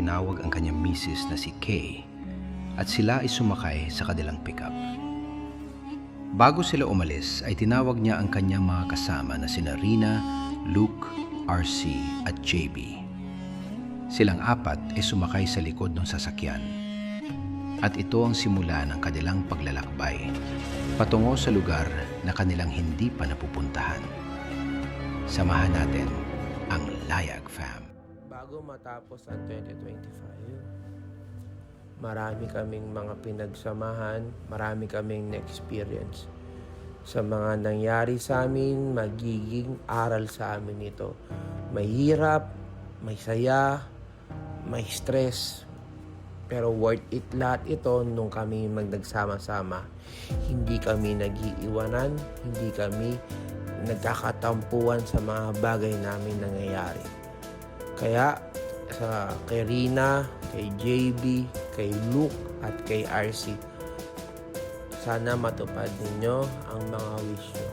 tinawag ang kanyang misis na si Kay at sila ay sumakay sa kanilang pickup. Bago sila umalis ay tinawag niya ang kanyang mga kasama na sina Rina, Luke, RC at JB. Silang apat ay sumakay sa likod ng sasakyan. At ito ang simula ng kanilang paglalakbay patungo sa lugar na kanilang hindi pa napupuntahan. Samahan natin ang Layag Fam. Bago matapos ang 2025, marami kaming mga pinagsamahan, marami kaming na-experience. Sa mga nangyari sa amin, magiging aral sa amin ito. May hirap, may saya, may stress, pero worth it lahat ito nung kami nagsama-sama. Hindi kami nag-iiwanan, hindi kami nagkakatampuan sa mga bagay namin nangyayari. Kaya kay Rina, kay JB, kay Luke at kay RC, sana matupad ninyo ang mga wish nyo.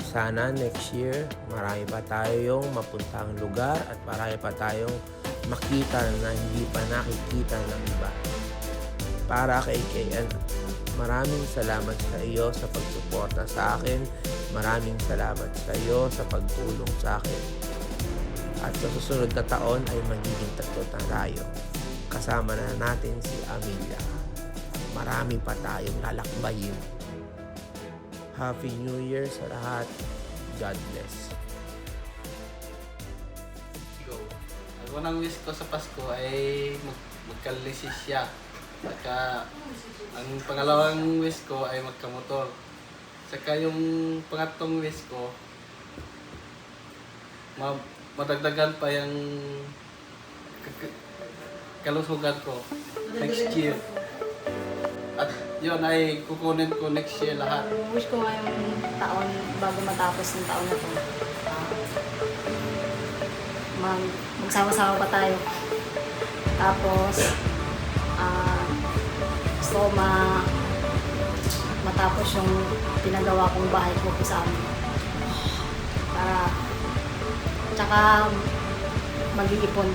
Sana next year marami pa tayong mapuntang lugar at marami pa tayong makita na hindi pa nakikita ng iba. Para kay KN, maraming salamat sa iyo sa pagsuporta sa akin. Maraming salamat sa iyo sa pagtulong sa akin. At sa susunod na taon ay magiging tatlo na tayo. Kasama na natin si Amelia. Marami pa tayong lalakbayin. Happy New Year sa lahat. God bless. Go. Ang unang wish ko sa Pasko ay magkalisis siya. Saka ang pangalawang wish ko ay magkamotor. Saka yung pangatlong wish ko, madagdagan pa yung kalusugan ko next year. At yun ay kukunin ko next year lahat. Wish ko ngayong taon, bago matapos ng taon na to, magsama-sama pa tayo. Tapos, gusto ko matapos yung pinagawa kong bahay ko sa amin. Tsaka mag-iipon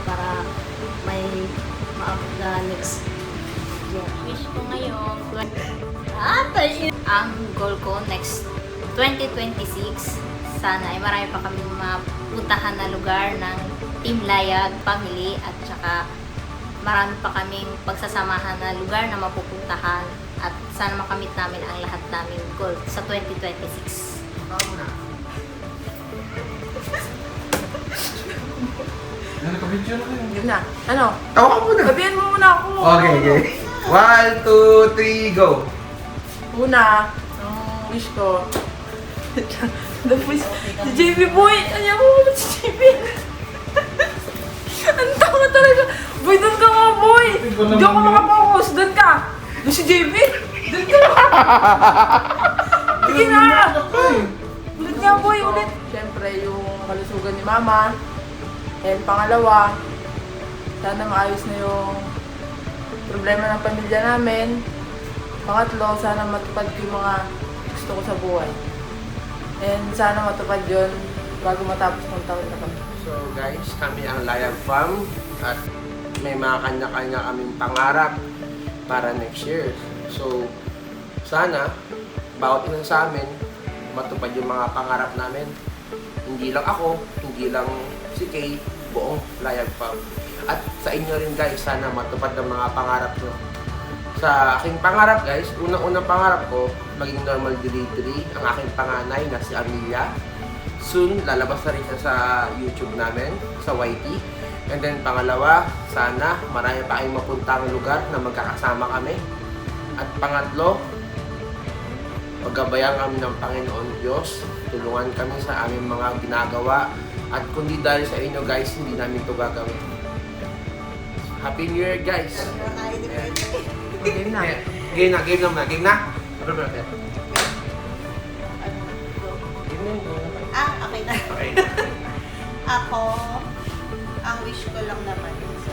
para may maabot na next year. Wish ko ngayon, ang goal ko next 2026, sana ay marami pa kami mapuntahan na lugar ng Team Layag family at saka marami pa kaming pagsasamahan na lugar na mapupuntahan at sana makamit namin ang lahat namin goal sa 2026. Yun na. Ano? Tawa ka muna. Sabihin mo muna ako. Okay. 1, 2, 3, go! Una, ang wish ko. The wish, si JB boy. Ano mo ulit si JB? Ang tama talaga. Boy, doon ka nga boy. Hindi ako makapokus. Doon ka. Doon si JB. Doon ka. Sige na. Ulit nga boy, ulit. Siyempre, yung kalusugan ni mama. And pangalawa, sana maayos na yung problema ng pamilya namin. Pangatlo, sana matupad ko yung mga gusto ko sa buhay. And sana matupad yun bago matapos ng taon na kami. So guys, kami ang Layag Fam at may mga kanya-kanya kaming pangarap para next year. So sana bawat isa sa amin matupad yung mga pangarap namin. Hindi lang ako, hindi lang si Kay, buong Layag Fam. At sa inyo rin guys, sana matupad ang mga pangarap nyo. Sa aking pangarap guys, unang-unang pangarap ko, maging normal delivery ang aking panganay na si Amelia. Soon, lalabas na rin siya sa YouTube namin, sa YT. And then pangalawa, sana marami pa kayong mapuntang lugar na magkakasama kami. At pangatlo, paggabayan kami ng Panginoon Diyos. Tulungan kami sa aming mga ginagawa. At kundi dahil sa inyo guys, hindi namin ito gagawin. Happy New Year guys! Game na. Game na. Game na. Okay na. Okay. Ako, ang wish ko lang naman is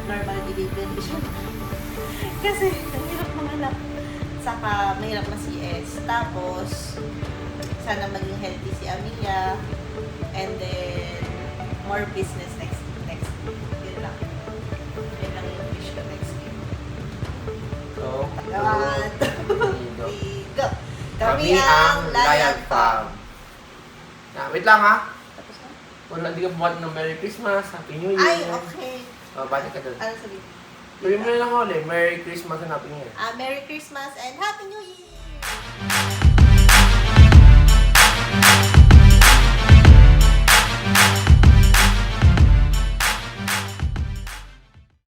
normal delivery siya. Kasi, ang hirap manganak. Saka, mahirap na CS. Tapos, sana maging healthy si Amelia. And then, more business next. Yun lang. kami ang Layag Farm. Wait lang ha. Tapos na? Wala, di ka buhat ng Merry Christmas, Happy New Year. Ay, okay. Bati ka doon. Ano sabihin? Sabihin mo na lang ulit, Merry Christmas and Happy New Year. Merry Christmas and Happy New Year!